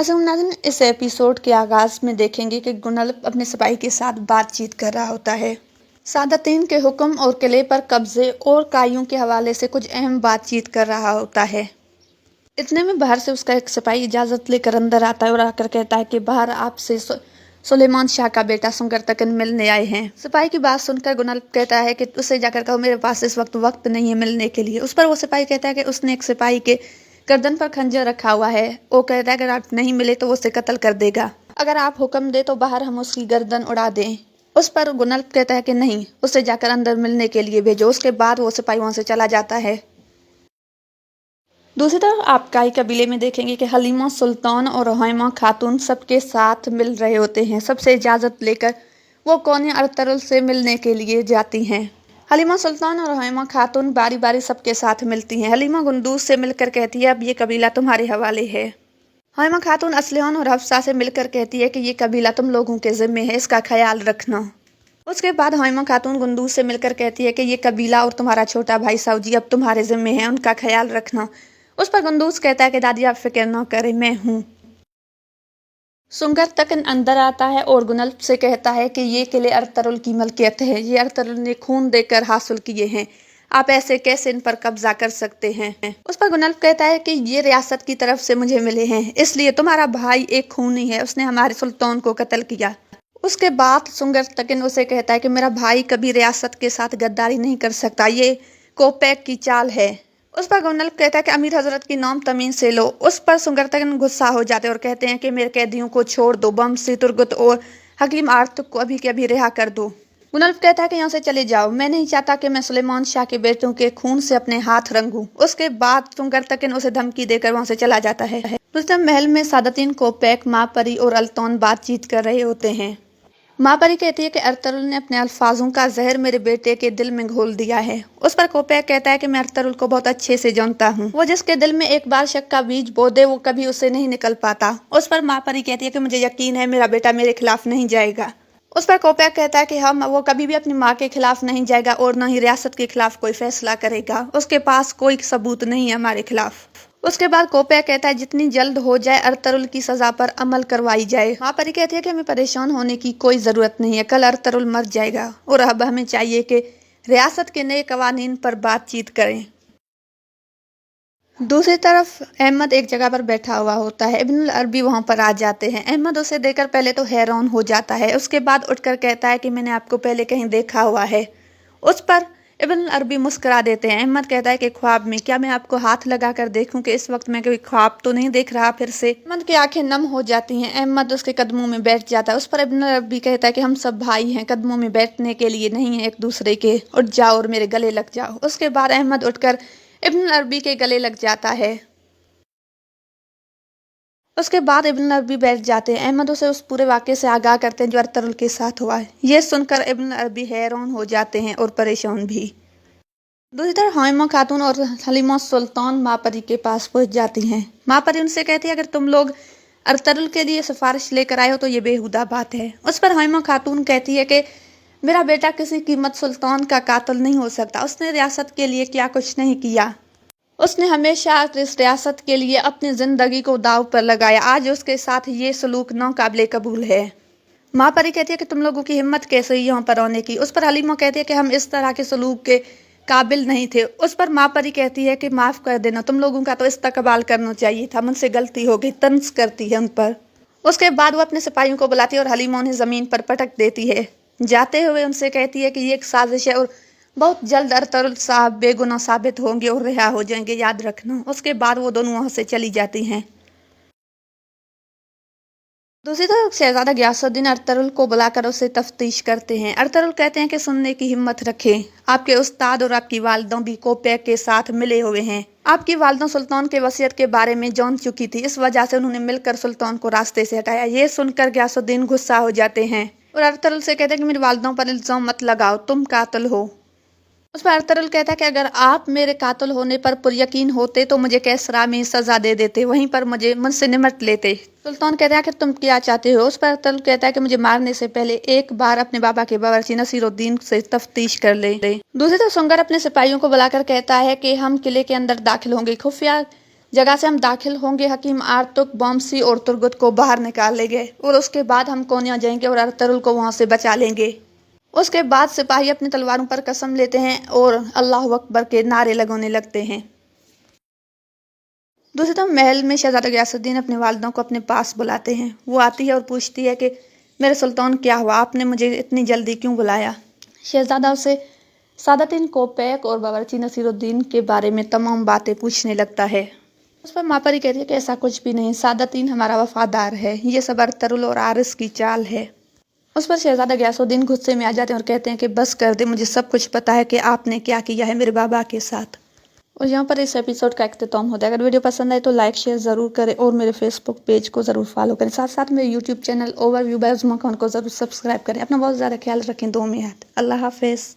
नाज़रीन, इस एपिसोड के आगाज में देखेंगे कि गुनल्फ अपने सिपाही के साथ बातचीत कर रहा होता है। सादातीन के हुक्म और किले पर कब्जे और काइयों के हवाले से कुछ अहम बातचीत कर रहा होता है। इतने में बाहर से उसका एक सिपाही इजाज़त लेकर अंदर आता है और आकर कहता है कि बाहर आपसे सुलेमान शाह का बेटा सुंगरतकन मिलने आए हैं। सिपाही की बात सुनकर गुनल्फ कहता है कि उससे जाकर कहो मेरे पास इस वक्त नहीं है मिलने के लिए। उस पर वो सिपाही कहता है कि उसने एक सिपाही के गर्दन पर खंजर रखा हुआ है। वो कहता है अगर आप नहीं मिले तो वो उसे कत्ल कर देगा। अगर आप हुक्म दे तो बाहर हम उसकी गर्दन उड़ा दें। उस पर गुनल्फ कहता है कि नहीं, उसे जाकर अंदर मिलने के लिए भेजो। उसके बाद वो सिपाही वहां से चला जाता है। दूसरी तरफ आप काई कबीले में देखेंगे कि हलीमा सुल्तान और रुहैमा खातून सबके साथ मिल रहे होते हैं। सबसे इजाज़त लेकर वो कोने अरतुरुल से मिलने के लिए जाती हैं। हलीमा सुल्तान और रुहैमा खातून बारी बारी सबके साथ मिलती हैं। हलीमा गुंदूज से मिलकर कहती है अब ये कबीला तुम्हारे हवाले है। रुहैमा खातून असलियान और हफ्सा से मिलकर कहती है कि ये कबीला तुम लोगों के ज़िम्मे है, इसका ख्याल रखना। उसके बाद रुहैमा खातून गुंदूज से मिलकर कहती है कि ये कबीला और तुम्हारा छोटा भाई साउजी अब तुम्हारे ज़िम्मे है, उनका ख्याल रखना। उस पर गुंदूज कहता है कि दादी आप फिक्र न करें, मैं हूँ। सुंगरतकन अंदर आता है और गुनल्फ से कहता है कि ये किले अरतुरुल की मलकियत है, ये अरतुरुल ने खून देकर हासिल किए हैं, आप ऐसे कैसे इन पर कब्जा कर सकते हैं। उस पर गुनल्फ कहता है कि ये रियासत की तरफ से मुझे मिले हैं, इसलिए तुम्हारा भाई एक खूनी है, उसने हमारे सुल्तान को कत्ल किया। उसके बाद सुंगरतकन उसे कहता है कि मेरा भाई कभी रियासत के साथ गद्दारी नहीं कर सकता, ये कोपैक की चाल है। उस पर गुनल्फ कहता है कि अमीर हजरत की नाम तमीन से लो। उस पर सुंगरतकन गुस्सा हो जाते हैं और कहते हैं कि मेरे कैदियों को छोड़ दो, बमसी, तुर्गुत और हकीम आर्तुक को अभी के अभी रिहा कर दो। गुनल्फ कहता है कि यहाँ से चले जाओ, मैं नहीं चाहता कि मैं सुलेमान शाह के बेटों के खून से अपने हाथ रंगूं। उसके बाद सुंगरतकन उसे धमकी देकर वहां से चला जाता है। रुस्तम महल में सादातीन कोपैक, माँ परी और अल्तौन बातचीत कर रहे होते हैं। माँ परी कहती है कि अरतुरुल ने अपने अल्फाजों का जहर मेरे बेटे के दिल में घोल दिया है। उस पर कोपैक कहता है कि मैं अरतुरुल को बहुत अच्छे से जानता हूँ, वो जिसके दिल में एक बार शक का बीज बो दे वो कभी उसे नहीं निकल पाता। उस पर माँ परी कहती है कि मुझे यकीन है मेरा बेटा मेरे खिलाफ नहीं जाएगा। उस पर कोपैक कहता है कि वो कभी भी अपनी माँ के खिलाफ नहीं जाएगा और न ही रियासत के खिलाफ कोई फैसला करेगा, उसके पास कोई सबूत नहीं है हमारे खिलाफ। उसके बाद कोपैक कहता है जितनी जल्द हो जाए अरतुरुल की सजा पर अमल करवाई जाए। माँ परी कहती है कि हमें परेशान होने की कोई जरूरत नहीं है, कल अरतुरुल मर जाएगा और अब हमें चाहिए कि रियासत के नए कवानीन पर बातचीत करें। दूसरी तरफ अहमद एक जगह पर बैठा हुआ होता है। इब्नुल अरबी वहां पर आ जाते हैं। अहमद उसे देखकर पहले तो हैरान हो जाता है, उसके बाद उठकर कहता है कि मैंने आपको पहले कहीं देखा हुआ है। उस पर इब्नुल अरबी मुस्कुरा देते हैं। अहमद कहता है कि ख्वाब में, क्या मैं आपको हाथ लगा कर देखूं कि इस वक्त मैं कोई ख्वाब तो नहीं देख रहा। फिर से अहमद की आंखें नम हो जाती हैं। अहमद उसके कदमों में बैठ जाता है। उस पर इब्नुल अरबी कहता है कि हम सब भाई हैं, कदमों में बैठने के लिए नहीं है एक दूसरे के, उठ जाओ और मेरे गले लग जाओ। उसके बाद अहमद उठकर इब्नुल अरबी के गले लग जाता है। उसके बाद इब्नुल अरबी बैठ जाते हैं। अहमद उसे उस पूरे वाक़े से आगाह करते हैं जो अरतुरुल के साथ हुआ है। ये सुनकर इब्नुल अरबी हैरान हो जाते हैं और परेशान भी। दूसरी तरफ रुहैमा खातून और हलीमा सुल्तान माँ परी के पास पहुंच जाती हैं। माँ परी उनसे कहती है अगर तुम लोग अरतुरुल के लिए सिफारिश लेकर आए हो तो ये बेहुदा बात है। उस पर रुहैमा खातून कहती है कि मेरा बेटा किसी कीमत सुल्तान का कातिल नहीं हो सकता, उसने रियासत के लिए क्या कुछ नहीं किया, उसने हमेशा इस रियासत के लिए अपनी जिंदगी को दाव पर लगाया, आज उसके साथ ये सलूक नाकाबिले कबूल है। माँ परी कहती है कि तुम लोगों की हिम्मत कैसे हुई यहाँ पर आने की। उस पर हलीमा कहती है कि हम इस तरह के सलूक के काबिल नहीं थे। उस पर माँ परी कहती है कि माफ़ कर देना, तुम लोगों का तो इस्तकबाल करना चाहिए था, मुझसे गलती हो गई, तंज करती है उन पर। उसके बाद वो अपने सिपाहियों को बुलाती है और हलीमा उन्हें ज़मीन पर पटक देती है। जाते हुए उनसे कहती है कि ये एक साजिश है और बहुत जल्द अरतुरुल साहब बेगुनाह साबित होंगे और रिहा हो जाएंगे, याद रखना। उसके बाद वो दोनों वहां से चली जाती हैं। दूसरी तरफ शहजादा गयासुद्दीन अरतुरुल को बुलाकर उसे तफ्तीश करते हैं। अरतुरुल कहते हैं कि सुनने की हिम्मत रखें, आपके उस्ताद और आपकी वालिदा भी कोपैक के साथ मिले हुए हैं। आपकी वालिदा सुल्तान के वसीयत के बारे में जान चुकी थी, इस वजह से उन्होंने मिलकर सुल्तान को रास्ते से हटाया। ये सुनकर गयासुद्दीन गुस्सा हो जाते हैं और अरतुरुल से कहते हैं कि मेरी वालिदाओं पर इल्जाम मत लगाओ, तुम कातिल हो। उस पर अरतुरुल कहता है कि अगर आप मेरे कातिल होने पर पुरयकीन होते तो मुझे कैसरा में सजा दे देते, वहीं पर मुझसे निमट लेते। सुल्तान कहता है कि तुम क्या चाहते हो। उस पर अरतुरुल कहता है कि मुझे मारने से पहले एक बार अपने बाबा के बावर्ची नसीरुद्दीन से तफ्तीश कर ले। दूसरी तरफ सुंगर अपने सिपाहियों को बुलाकर कहता है कि हम किले के अंदर दाखिल होंगे, खुफिया जगह से हम दाखिल होंगे, हकीम आर्तुक बॉम्सी और तुर्गुत को बाहर निकाल लेंगे और उसके बाद हम कोन्या जाएंगे और अरतुरुल को वहां से बचा लेंगे। उसके बाद सिपाही अपनी तलवारों पर कसम लेते हैं और अल्लाह अकबर के नारे लगाने लगते हैं। दूसरी तरफ महल में शहजादा गयासुद्दीन अपने वालिदा को अपने पास बुलाते हैं। वो आती है और पूछती है कि मेरे सुल्तान क्या हुआ, आपने मुझे इतनी जल्दी क्यों बुलाया। शहजादा उसे सादातीन कोपैक और बावर्ची नसीरुद्दीन के बारे में तमाम बातें पूछने लगता है। उस पर मापरी कहती है कि ऐसा कुछ भी नहीं, सादातीन हमारा वफादार है, ये सब अरतुरुल और आरिस की चाल है। उस पर शहजादा गयासुद्दीन गुस्से में आ जाते हैं और कहते हैं कि बस कर दे, मुझे सब कुछ पता है कि आपने क्या किया है मेरे बाबा के साथ। और यहाँ पर इस एपिसोड का इख्तिताम होता है। अगर वीडियो पसंद आए तो लाइक शेयर ज़रूर करें और मेरे फेसबुक पेज को ज़रूर फॉलो करें। साथ साथ मेरे यूट्यूब चैनल ओवरव्यू बाय उज़्मा खान को ज़रूर सब्सक्राइब करें। अपना बहुत ज़्यादा ख्याल रखें। दुआ में याद। अल्लाह हाफिज़।